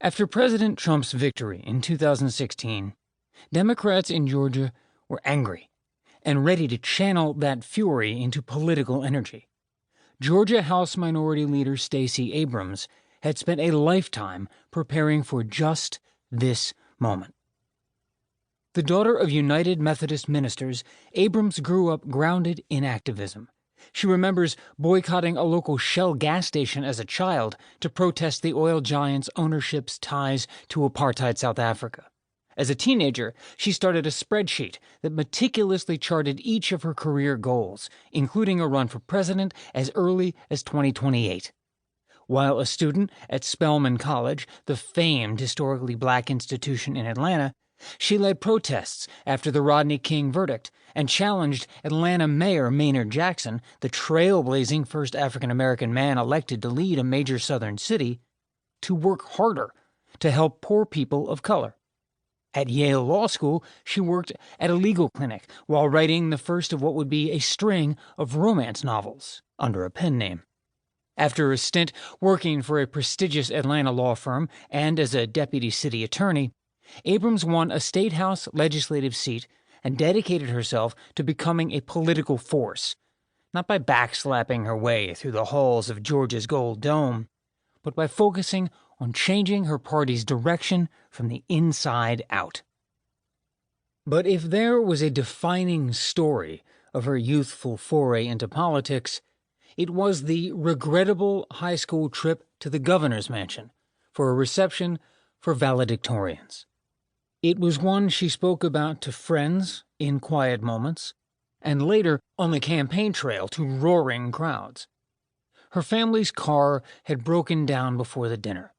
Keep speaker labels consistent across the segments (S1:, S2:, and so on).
S1: After President Trump's victory in 2016, Democrats in Georgia were angry and ready to channel that fury into political energy. Georgia House Minority Leader Stacey Abrams had spent a lifetime preparing for just this moment. The daughter of United Methodist ministers, Abrams grew up grounded in activism. She remembers boycotting a local Shell gas station as a child to protest the oil giant's ownership's ties to apartheid South Africa. As a teenager, she started a spreadsheet that meticulously charted each of her career goals, including a run for president as early as 2028. While a student at Spelman College, the famed historically black institution in Atlanta, she led protests after the Rodney King verdict and challenged Atlanta Mayor Maynard Jackson, the trailblazing first African-American man elected to lead a major southern city, to work harder to help poor people of color. At Yale Law School, she worked at a legal clinic while writing the first of what would be a string of romance novels under a pen name. After a stint working for a prestigious Atlanta law firm and as a deputy city attorney, Abrams won a state house legislative seat and dedicated herself to becoming a political force, not by backslapping her way through the halls of Georgia's Gold Dome, but by focusing on changing her party's direction from the inside out. But if there was a defining story of her youthful foray into politics, it was the regrettable high school trip to the governor's mansion for a reception for valedictorians. It was one she spoke about to friends in quiet moments, and later on the campaign trail to roaring crowds. Her family's car had broken down before the dinner,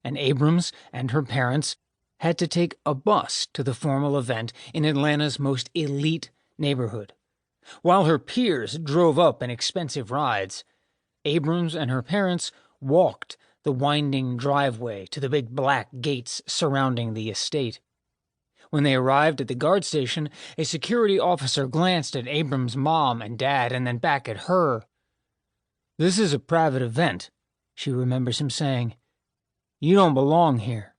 S1: and Abrams and her parents had to take a bus to the formal event in Atlanta's most elite neighborhood. While her peers drove up in expensive rides, Abrams and her parents walked the winding driveway to the big black gates surrounding the estate. When they arrived at the guard station, a security officer glanced at Abrams' mom and dad and then back at her. "This is a private event," she remembers him saying. "You don't belong here."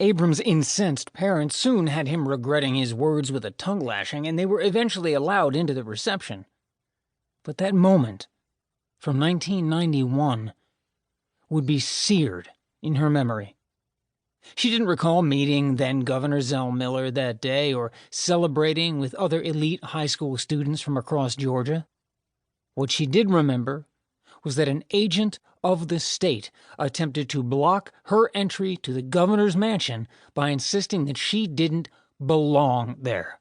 S1: Abrams' incensed parents soon had him regretting his words with a tongue lashing, and they were eventually allowed into the reception. But that moment, from 1991, would be seared in her memory. She didn't recall meeting then-Governor Zell Miller that day or celebrating with other elite high school students from across Georgia. What she did remember was that an agent of the state attempted to block her entry to the governor's mansion by insisting that she didn't belong there.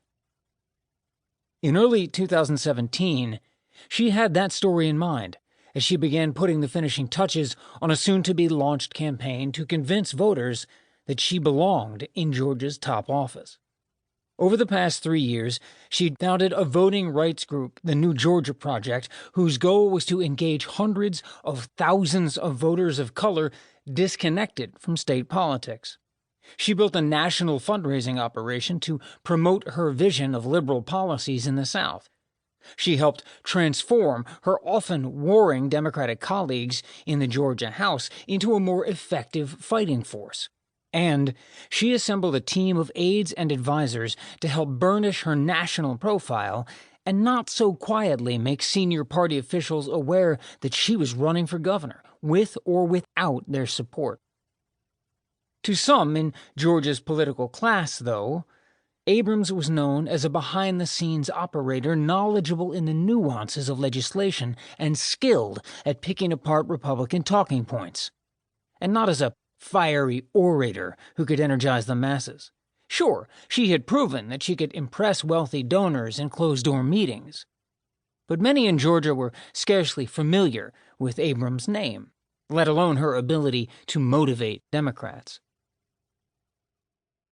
S1: In early 2017, she had that story in mind as she began putting the finishing touches on a soon-to-be-launched campaign to convince voters that she belonged in Georgia's top office. Over the past 3 years, she founded a voting rights group, the New Georgia Project, whose goal was to engage hundreds of thousands of voters of color disconnected from state politics. She built a national fundraising operation to promote her vision of liberal policies in the South. She helped transform her often warring Democratic colleagues in the Georgia House into a more effective fighting force. And she assembled a team of aides and advisors to help burnish her national profile and not so quietly make senior party officials aware that she was running for governor, with or without their support. To some in Georgia's political class, though, Abrams was known as a behind-the-scenes operator knowledgeable in the nuances of legislation and skilled at picking apart Republican talking points, and not as a fiery orator who could energize the masses. Sure, she had proven that she could impress wealthy donors in closed-door meetings, but many in Georgia were scarcely familiar with Abrams' name, let alone her ability to motivate Democrats.